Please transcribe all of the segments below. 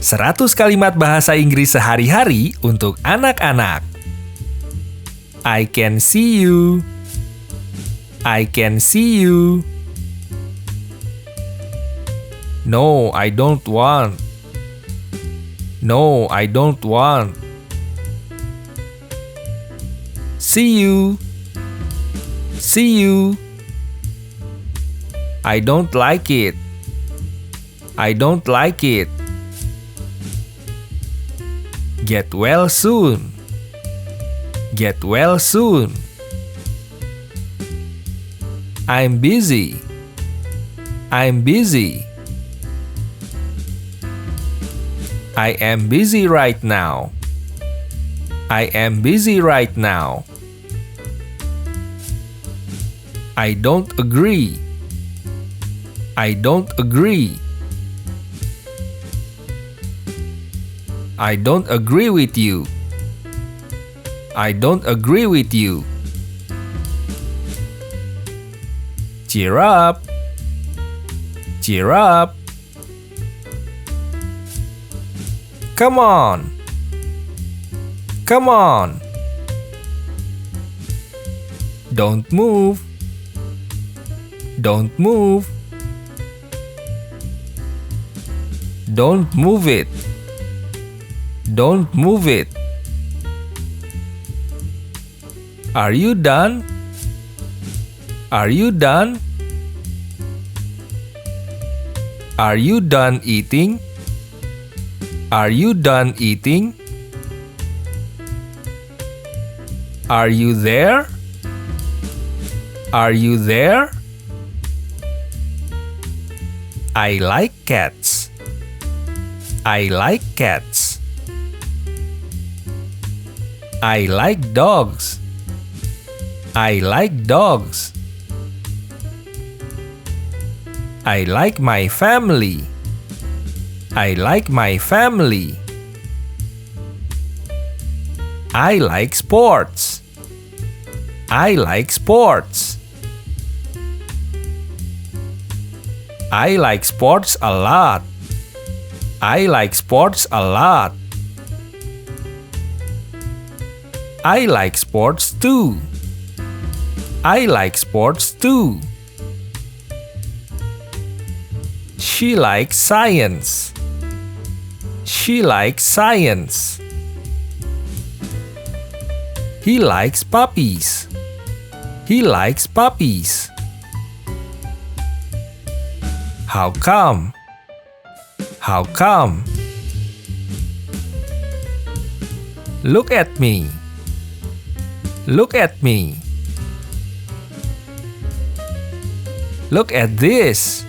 100 kalimat bahasa Inggris sehari-hari untuk anak-anak. I can see you. I can see you. No, I don't want. No, I don't want. See you. See you. I don't like it. I don't like it. Get well soon. Get well soon. I'm busy. I'm busy. I am busy right now. I am busy right now. I don't agree. I don't agree. I don't agree with you. I don't agree with you. Cheer up. Cheer up. Come on. Come on. Don't move. Don't move. Don't move it. Don't move it. Are you done? Are you done? Are you done eating? Are you done eating? Are you there? Are you there? I like cats. I like cats. I like dogs. I like dogs. I like my family. I like my family. I like sports. I like sports. I like sports a lot. I like sports a lot. I like sports too. I like sports too. She likes science. She likes science. He likes puppies. He likes puppies. How come? How come? Look at me. Look at me. Look at this.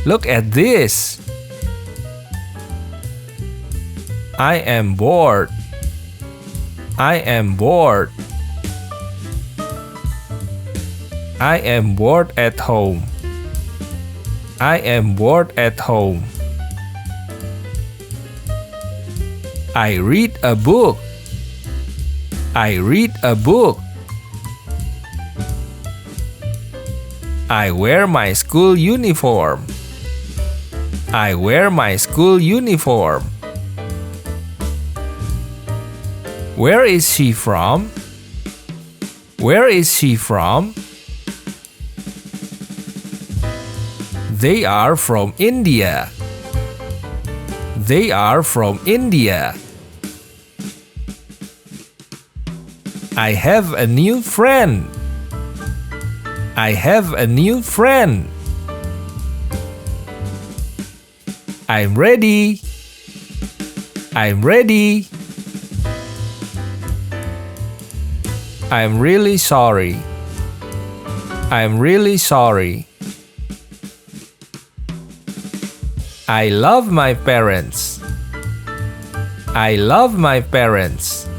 Look at this. I am bored. I am bored. I am bored at home. I am bored at home. I read a book. I read a book. I wear my school uniform. I wear my school uniform. Where is she from? Where is she from? They are from India. They are from India. I have a new friend. I have a new friend. I'm ready. I'm ready. I'm really sorry. I'm really sorry. I love my parents. I love my parents.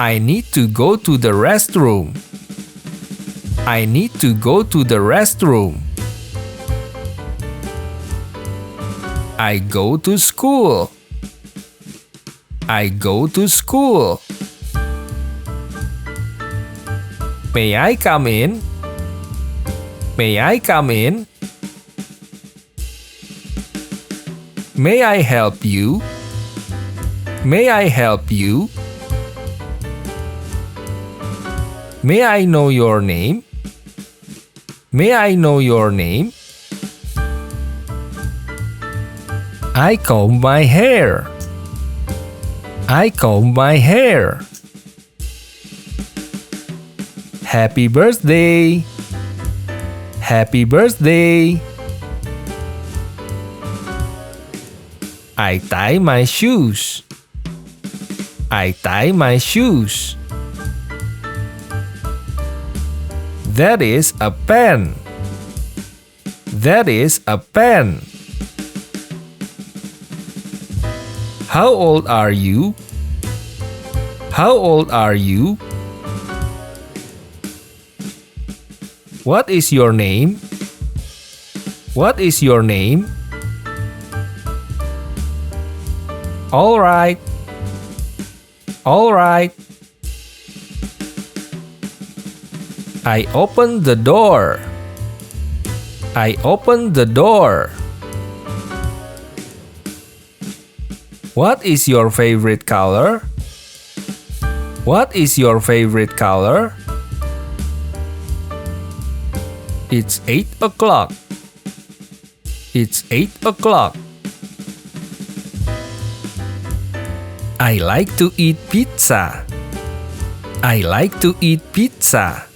I need to go to the restroom. I need to go to the restroom. I go to school. I go to school. May I come in? May I come in? May I help you? May I help you? May I know your name? May I know your name? I comb my hair. I comb my hair. Happy birthday! Happy birthday! I tie my shoes. I tie my shoes. That is a pen. That is a pen. How old are you? How old are you? What is your name? What is your name? All right. All right. I opened the door. I opened the door. What is your favorite color? What is your favorite color? It's 8 o'clock. It's 8 o'clock. I like to eat pizza. I like to eat pizza.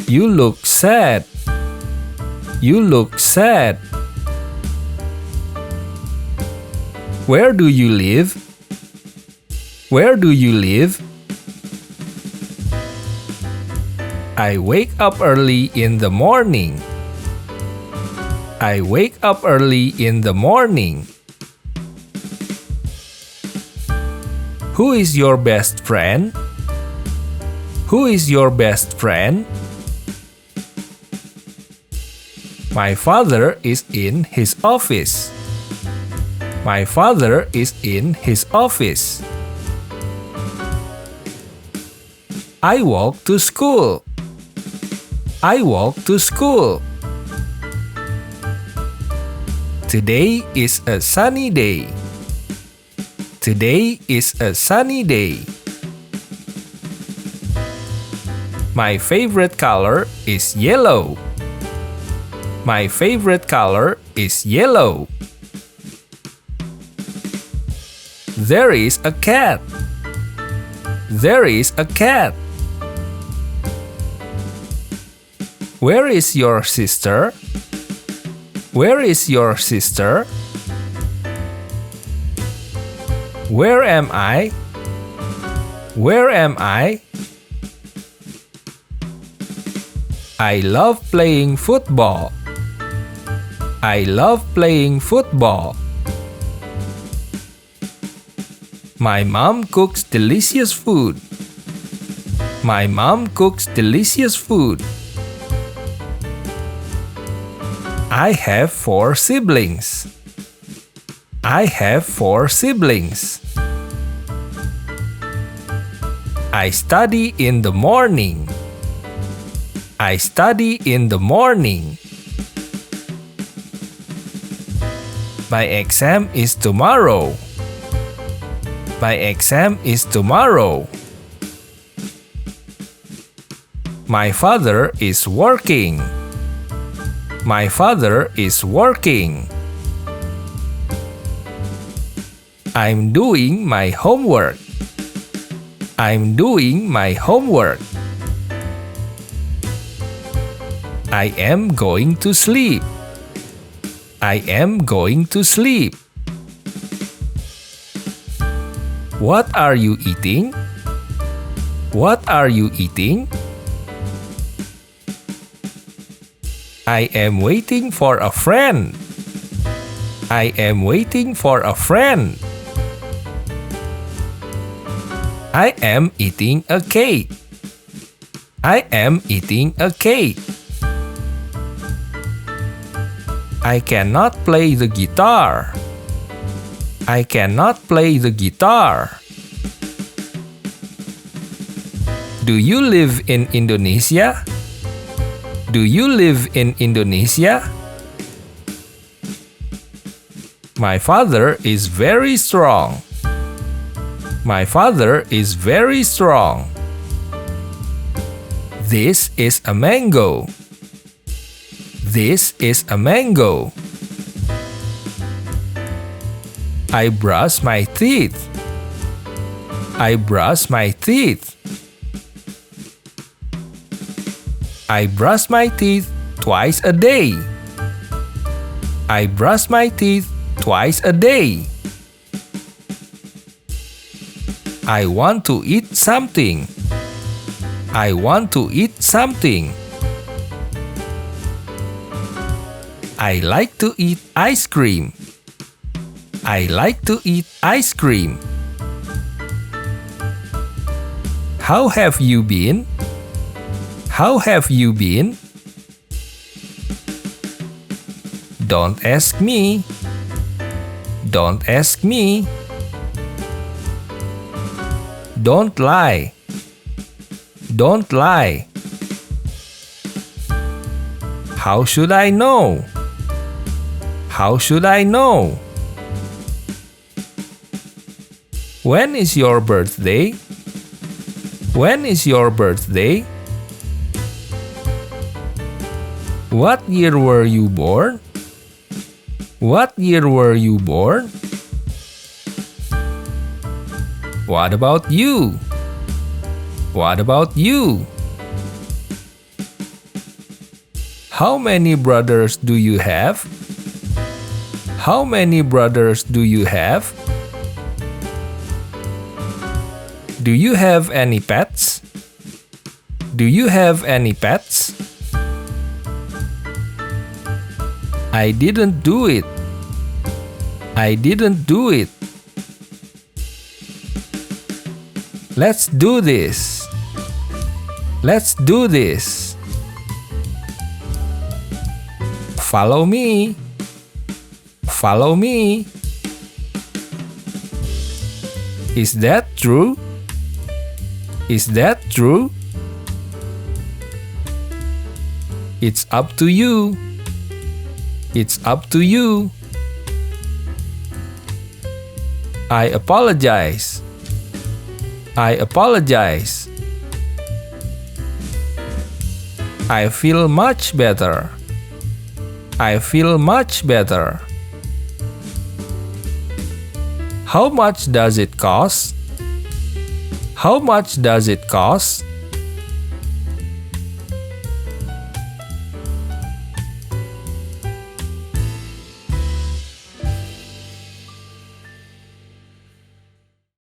You look sad. You look sad. Where do you live? Where do you live? I wake up early in the morning. I wake up early in the morning. Who is your best friend? Who is your best friend? My father is in his office. My father is in his office. I walk to school. I walk to school. Today is a sunny day. Today is a sunny day. My favorite color is yellow. My favorite color is yellow. There is a cat. There is a cat. Where is your sister? Where is your sister? Where am I? Where am I? I love playing football. I love playing football. My mom cooks delicious food. My mom cooks delicious food. I have 4 siblings. I have 4 siblings. I study in the morning. I study in the morning. My exam is tomorrow. My exam is tomorrow. My father is working. My father is working. I'm doing my homework. I'm doing my homework. I am going to sleep. I am going to sleep. What are you eating? What are you eating? I am waiting for a friend. I am waiting for a friend. I am eating a cake. I am eating a cake. I cannot play the guitar. I cannot play the guitar. Do you live in Indonesia? Do you live in Indonesia? My father is very strong. My father is very strong. This is a mango. This is a mango. I brush my teeth. I brush my teeth. I brush my teeth twice a day. I brush my teeth twice a day. I want to eat something. I want to eat something. I like to eat ice cream. I like to eat ice cream. How have you been? How have you been? Don't ask me. Don't ask me. Don't lie. Don't lie. How should I know? How should I know? When is your birthday? When is your birthday? What year were you born? What year were you born? What about you? What about you? How many brothers do you have? How many brothers do you have? Do you have any pets? Do you have any pets? I didn't do it. I didn't do it. Let's do this. Let's do this. Follow me. Follow me. Is that true? Is that true? It's up to you. It's up to you. I apologize. I apologize. I feel much better. I feel much better. How much does it cost? How much does it cost?